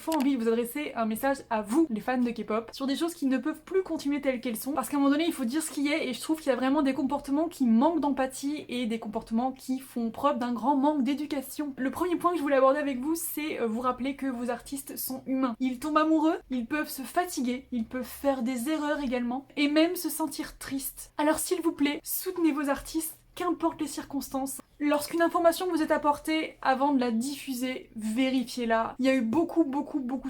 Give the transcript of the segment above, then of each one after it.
fois envie de vous adresser un message à vous, les fans de K-pop, sur des choses qui ne peuvent plus continuer telles qu'elles sont, parce qu'à un moment donné il faut dire ce qui est, et je trouve qu'il y a vraiment des comportements qui manquent d'empathie et des comportements qui font preuve d'un grand manque d'éducation. Le premier point que je voulais aborder avec vous, c'est vous rappeler que vos artistes sont humains. Ils tombent amoureux, ils peuvent se fatiguer, ils peuvent faire des erreurs également, et même se sentir tristes. Alors s'il vous plaît, soutenez vos artistes, qu'importe les circonstances. Lorsqu'une information vous est apportée, avant de la diffuser, vérifiez-la. Il y a eu beaucoup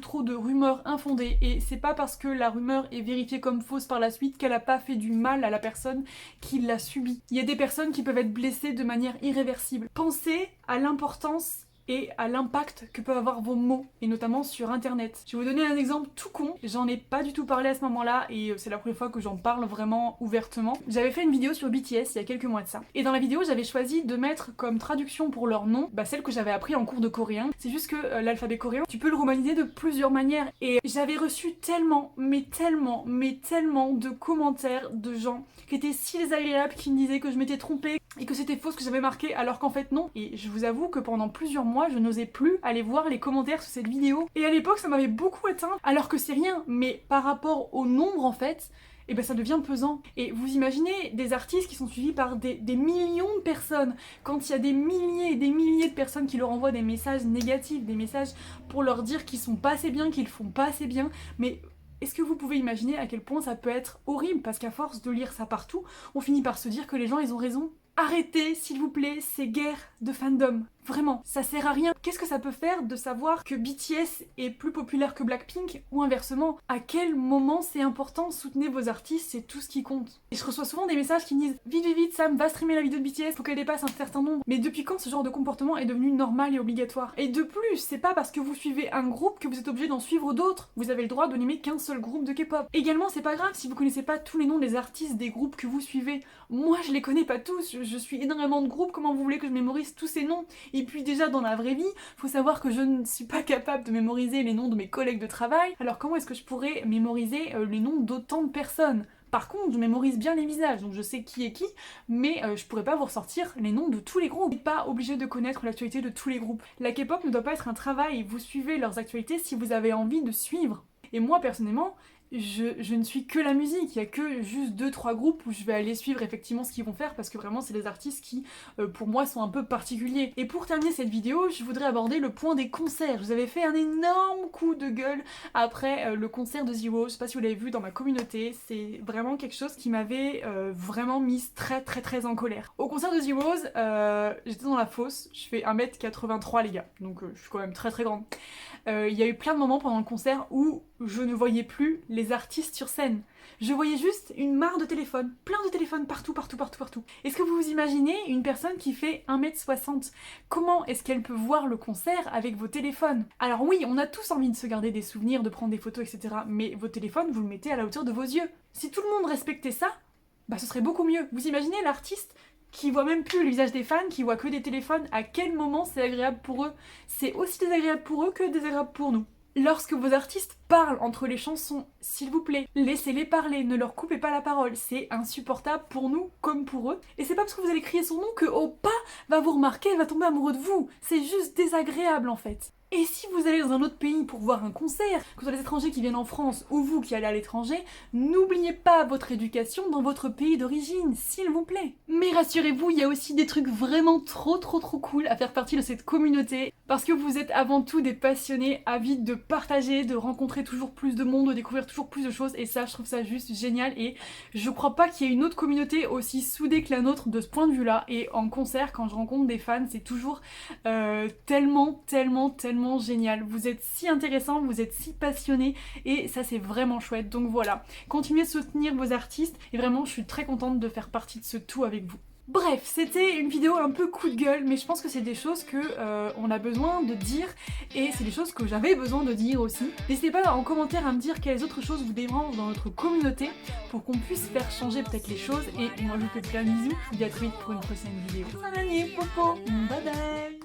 trop de rumeurs infondées, et c'est pas parce que la rumeur est vérifiée comme fausse par la suite qu'elle a pas fait du mal à la personne qui l'a subie. Il y a des personnes qui peuvent être blessées de manière irréversible. Pensez à l'importance et à l'impact que peuvent avoir vos mots, et notamment sur internet. Je vais vous donner un exemple tout con, j'en ai pas du tout parlé à ce moment-là, et c'est la première fois que j'en parle vraiment ouvertement. J'avais fait une vidéo sur BTS il y a quelques mois de ça, et dans la vidéo j'avais choisi de mettre comme traduction pour leur nom, celle que j'avais appris en cours de coréen. C'est juste que l'alphabet coréen, tu peux le romaniser de plusieurs manières, et j'avais reçu tellement de commentaires de gens qui étaient si désagréables, qui me disaient que je m'étais trompée, et que c'était faux ce que j'avais marqué, alors qu'en fait non. Et je vous avoue que pendant plusieurs mois, je n'osais plus aller voir les commentaires sur cette vidéo. Et à l'époque, ça m'avait beaucoup atteint, alors que c'est rien, mais par rapport au nombre en fait, et ça devient pesant. Et vous imaginez des artistes qui sont suivis par des millions de personnes, quand il y a des milliers et des milliers de personnes qui leur envoient des messages négatifs, des messages pour leur dire qu'ils sont pas assez bien, qu'ils font pas assez bien, mais est-ce que vous pouvez imaginer à quel point ça peut être horrible? Parce qu'à force de lire ça partout, on finit par se dire que les gens ils ont raison. Arrêtez, s'il vous plaît, ces guerres de fandom. Vraiment, ça sert à rien. Qu'est-ce que ça peut faire de savoir que BTS est plus populaire que Blackpink, ou inversement? À quel moment c'est important? Soutenez vos artistes, c'est tout ce qui compte. Et je reçois souvent des messages qui me disent vite, Sam, va streamer la vidéo de BTS, faut qu'elle dépasse un certain nombre. Mais depuis quand ce genre de comportement est devenu normal et obligatoire? Et de plus, c'est pas parce que vous suivez un groupe que vous êtes obligé d'en suivre d'autres. Vous avez le droit de n'aimer qu'un seul groupe de K-pop. Également, c'est pas grave si vous connaissez pas tous les noms des artistes des groupes que vous suivez. Moi, je les connais pas tous, je suis énormément de groupes, comment vous voulez que je mémorise tous ces noms? Et puis déjà dans la vraie vie, faut savoir que je ne suis pas capable de mémoriser les noms de mes collègues de travail, alors comment est-ce que je pourrais mémoriser les noms d'autant de personnes? Par contre, je mémorise bien les visages, donc je sais qui est qui, mais je pourrais pas vous ressortir les noms de tous les groupes. Vous n'êtes pas obligé de connaître l'actualité de tous les groupes. La K-pop ne doit pas être un travail, vous suivez leurs actualités si vous avez envie de suivre. Et moi personnellement, je ne suis que la musique, il y a que juste 2-3 groupes où je vais aller suivre effectivement ce qu'ils vont faire, parce que vraiment c'est des artistes qui pour moi sont un peu particuliers. Et pour terminer cette vidéo, je voudrais aborder le point des concerts. Je vous avais fait un énorme coup de gueule après le concert de Zero, je sais pas si vous l'avez vu dans ma communauté, c'est vraiment quelque chose qui m'avait vraiment mise très en colère. Au concert de Zero, j'étais dans la fosse, je fais 1m83 les gars, donc je suis quand même très grande. Il y a eu plein de moments pendant le concert où je ne voyais plus les artistes sur scène. Je voyais juste une mare de téléphones, plein de téléphones partout. Est-ce que vous vous imaginez une personne qui fait 1m60? Comment est-ce qu'elle peut voir le concert avec vos téléphones? Alors oui, on a tous envie de se garder des souvenirs, de prendre des photos, etc. Mais vos téléphones, vous le mettez à la hauteur de vos yeux. Si tout le monde respectait ça, ce serait beaucoup mieux. Vous imaginez l'artiste qui voit même plus le visage des fans, qui voit que des téléphones, à quel moment c'est agréable pour eux? C'est aussi désagréable pour eux que désagréable pour nous. Lorsque vos artistes parlent entre les chansons, s'il vous plaît, laissez-les parler, ne leur coupez pas la parole, c'est insupportable pour nous comme pour eux. Et c'est pas parce que vous allez crier son nom que Oppa va vous remarquer et va tomber amoureux de vous, c'est juste désagréable en fait. Et si vous allez dans un autre pays pour voir un concert, que ce soit les étrangers qui viennent en France ou vous qui allez à l'étranger, n'oubliez pas votre éducation dans votre pays d'origine, s'il vous plaît. Mais rassurez-vous, il y a aussi des trucs vraiment trop cool à faire partie de cette communauté, parce que vous êtes avant tout des passionnés avides de partager, de rencontrer toujours plus de monde, de découvrir toujours plus de choses, et ça, je trouve ça juste génial, et je crois pas qu'il y ait une autre communauté aussi soudée que la nôtre de ce point de vue-là, et en concert, quand je rencontre des fans, c'est toujours tellement génial. Vous êtes si intéressant, vous êtes si passionné et ça c'est vraiment chouette. Donc voilà, continuez de soutenir vos artistes et vraiment je suis très contente de faire partie de ce tout avec vous. Bref, c'était une vidéo un peu coup de gueule, mais je pense que c'est des choses que on a besoin de dire et c'est des choses que j'avais besoin de dire aussi. N'hésitez pas en commentaire à me dire quelles autres choses vous dérangent dans notre communauté pour qu'on puisse faire changer peut-être les choses. Et moi je vous fais plein de bisous, je vous dis à très vite pour une prochaine vidéo. Allez, popo, bye bye.